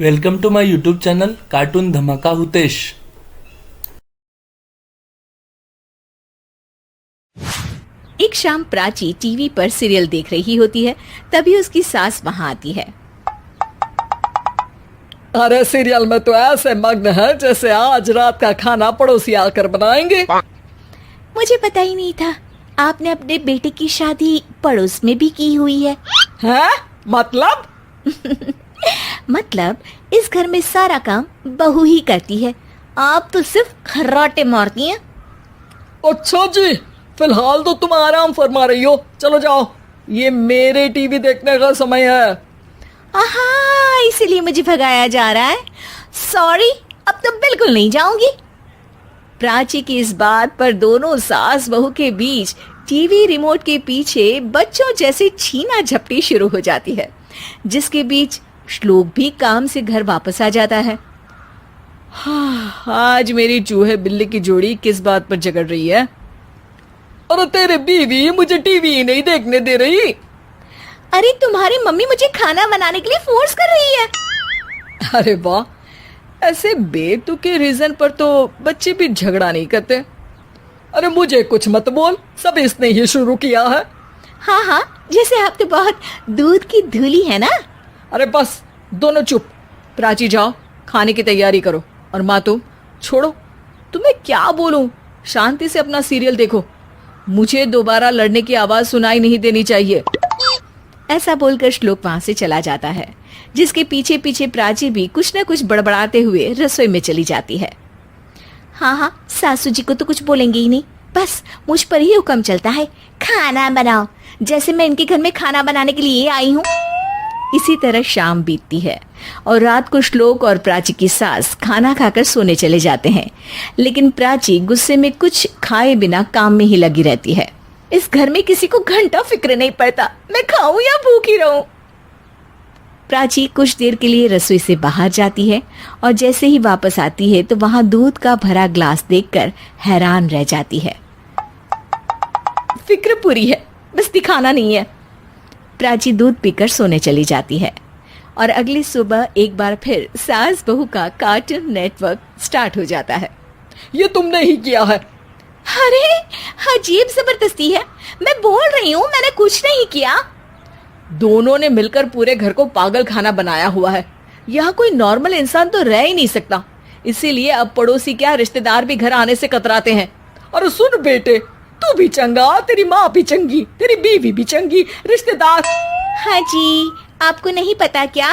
Welcome to my YouTube channel cartoon Dhamaka Hutesh. एक शाम Prachi TV पर सीरियल देख रही होती है। तभी उसकी सास वहां आती है। अरे सीरियल में तो ऐसे मग्न है जैसे आज रात का खाना पड़ोसी आकर बनाएंगे। मुझे पता ही नहीं था आपने अपने बेटे की शादी पड़ोस में भी की हुई है। हैं? मतलब? मतलब इस घर में सारा काम बहू ही करती है, आप तो सिर्फ खर्राटे मारती हैं। अच्छा जी, फिलहाल तो तुम आराम फरमा रही हो, चलो जाओ, ये मेरे टीवी देखने का समय है। आहा, इसीलिए मुझे भगाया जा रहा है। सॉरी, अब तो बिल्कुल नहीं जाऊंगी। प्राची की इस बात पर दोनों सास बहू के बीच टीवी रिमोट के पीछे बच्चों जैसे छीना झपटी शुरू हो जाती है, जिसके बीच श्लोक भी काम से घर वापस आ जाता है। आज मेरी चूहे बिल्ली की जोड़ी किस बात पर झगड़ रही है? अरे तेरे बीवी मुझे टीवी ही नहीं देखने दे रही। अरे तुम्हारी मम्मी मुझे खाना बनाने के लिए फोर्स कर रही है। अरे वाह, ऐसे बेतुके रीजन पर तो बच्चे भी झगड़ा नहीं करते। अरे मुझे कुछ मत बोल, सब इसने ही शुरू किया है। हाँ हाँ, जैसे आप तो बहुत दूध की धूली है ना। अरे बस, दोनों चुप। प्राची जाओ, खाने की तैयारी करो। और माँ तुम छोड़ो, तुम्हें क्या बोलूं, शांति से अपना सीरियल देखो, मुझे दोबारा लड़ने की आवाज सुनाई नहीं देनी चाहिए। ऐसा बोलकर श्लोक वहां से चला जाता है, जिसके पीछे पीछे प्राची भी कुछ न कुछ बड़बड़ाते हुए रसोई में चली जाती है। हाँ हाँ, सासू जी को तो कुछ बोलेंगे ही नहीं, बस मुझ पर ही हुक्म चलता है, खाना बनाओ, जैसे मैं इनके घर में खाना बनाने के लिए आई हूँ। इसी तरह शाम बीतती है और रात को श्लोक और प्राची की सास खाना खाकर सोने चले जाते हैं, लेकिन प्राची गुस्से में कुछ खाए बिना काम में ही लगी रहती है। इस घर में किसी को घंटा फिक्र नहीं पड़ता, मैं खाऊं या भूखी रहूं। प्राची कुछ देर के लिए रसोई से बाहर जाती है और जैसे ही वापस आती है तो वहां दूध का भरा ग्लास देखकर हैरान रह जाती है। फिक्र पूरी है, बस दिखाना नहीं है। प्राची दूध पीकर सोने चली जाती है और अगली सुबह एक बार फिर सास बहू का कार्टून नेटवर्क स्टार्ट हो जाता है। ये तुमने ही किया है। अरे अजीब जबरदस्ती है, मैं बोल रही हूँ मैंने कुछ नहीं किया। दोनों ने मिलकर पूरे घर को पागल खाना बनाया हुआ है। यहाँ कोई नॉर्मल इंसान तो रह ही नहीं सकता, इसीलिए अब पड़ोसी क्या रिश्तेदार भी घर आने से कतराते हैं। और सुन बेटे, तू भी चंगा, तेरी माँ भी चंगी, तेरी बीवी भी चंगी, रिश्तेदार। हाँ जी, आपको नहीं पता क्या,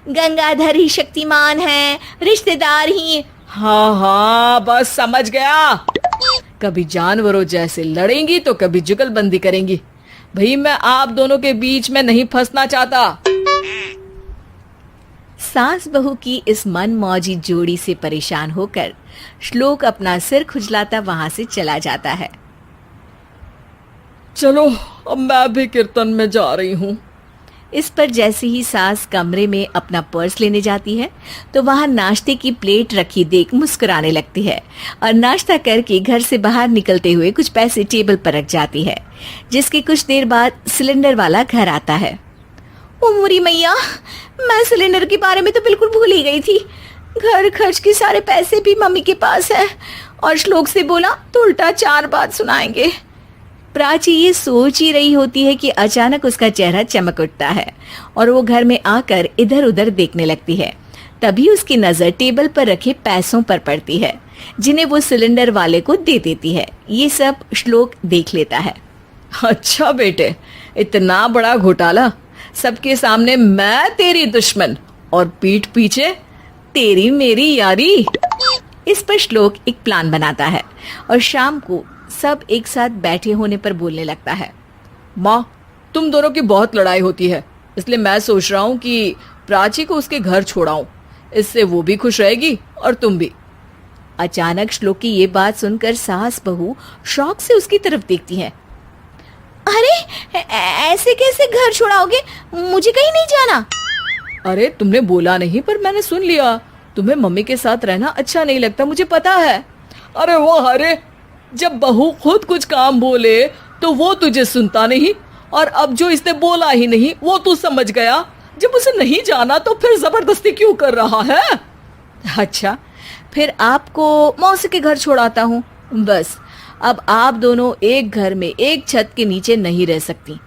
गंगाधर ही शक्तिमान है, रिश्तेदार ही। हाँ हाँ, बस समझ गया। कभी जानवरों जैसे लड़ेंगी तो कभी जुगलबंदी करेंगी। भाई मैं आप दोनों के बीच में नहीं फंसना चाहता। सास बहू की इस मनमौजी जोड़ी से परेशान होकर श्लोक अपना सिर खुजलाता वहां से चला जाता है। चलो अब मैं भी कीर्तन में जा रही हूँ। इस पर जैसे ही सास कमरे में अपना पर्स लेने जाती है तो वहां नाश्ते की प्लेट रखी देख मुस्कुराने लगती है और नाश्ता करके घर से बाहर निकलते हुए कुछ पैसे टेबल पर रख जाती है, जिसके कुछ देर बाद सिलेंडर वाला घर आता है। ओ मोरी मैया, मैं सिलेंडर के बारे में तो बिल्कुल भूल ही गई थी। घर खर्च के सारे पैसे भी मम्मी के पास है और श्लोक से बोला तो उल्टा 4 बात सुनाएंगे। प्राची ये सोच ही रही होती है कि अचानक उसका चेहरा चमक उठता है और वो घर में आकर इधर उधर देखने लगती है। तभी उसकी नजर टेबल पर रखे पैसों पर पड़ती है, जिन्हें वो सिलेंडर वाले को दे देती है। ये सब श्लोक देख लेता है। अच्छा बेटे, इतना बड़ा घोटाला, सबके सामने मैं तेरी दुश्मन और पीठ पीछे तेरी मेरी यारी। इस पर श्लोक एक प्लान बनाता है और शाम को सब एक साथ बैठे होने पर बोलने लगता है। माँ, तुम दोनों की बहुत लड़ाई होती है, इसलिए मैं सोच रहा हूँ कि प्राची को उसके घर छोड़ाऊं, इससे वो भी खुश रहेगी और तुम भी। अचानक श्लोक की ये बात सुनकर सास बहू शौक से उसकी तरफ देखती हैं। अरे ऐसे कैसे घर छोड़ाओगे, मुझे कहीं नहीं जाना। अरे तुमने बोला नहीं पर मैंने सुन लिया, तुम्हें मम्मी के साथ रहना अच्छा नहीं लगता, मुझे पता है। अरे वो, अरे जब बहू खुद कुछ काम बोले तो वो तुझे सुनता नहीं, और अब जो इसने बोला ही नहीं वो तू समझ गया। जब उसे नहीं जाना तो फिर जबरदस्ती क्यों कर रहा है? अच्छा, फिर आपको मौसी के घर छोड़ाता हूँ। बस अब आप दोनों एक घर में एक छत के नीचे नहीं रह सकती।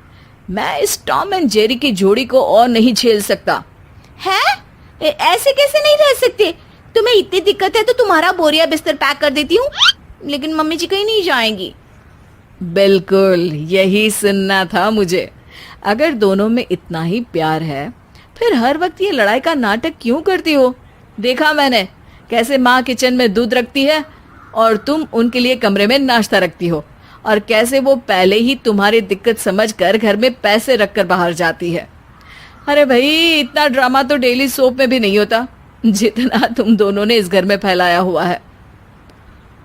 मैं इस टॉम एंड जेरी की जोड़ी को और नहीं झेल सकता। है? ऐसे कैसे नहीं रह सकते? तुम्हें इतनी दिक्कत है तो तुम्हारा बोरिया बिस्तर पैक कर देती हूँ, लेकिन मम्मी जी कहीं नहीं जाएंगी। बिल्कुल यही सुनना था मुझे। अगर दोनों में इतना ही प्यार है फिर हर वक्त ये लड़ाई का नाटक क्यों करती हो? देखा मैंने कैसे माँ किचन में दूध रखती है और तुम उनके लिए कमरे में नाश्ता रखती हो, और कैसे वो पहले ही तुम्हारी दिक्कत समझकर घर में पैसे रखकर बाहर जाती है। अरे भाई, इतना ड्रामा तो डेली सोप में भी नहीं होता जितना तुम दोनों ने इस घर में फैलाया हुआ है।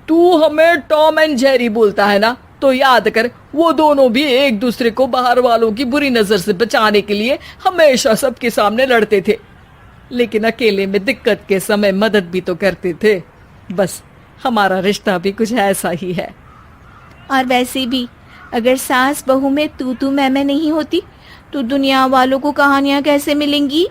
तू हमें टॉम एंड जेरी बोलता है ना, तो याद कर वो दोनों भी एक दूसरे को बाहर वालों की बुरी नजर से बचाने के लिए हमेशा सबके सामने लड़ते थे, लेकिन अकेले में दिक्कत के समय मदद भी तो करते थे। बस हमारा रिश्ता भी कुछ ऐसा ही है। और वैसे भी अगर सास बहू में तू मैं नहीं होती तो दुनिया वालों को कहानियां कैसे मिलेंगी?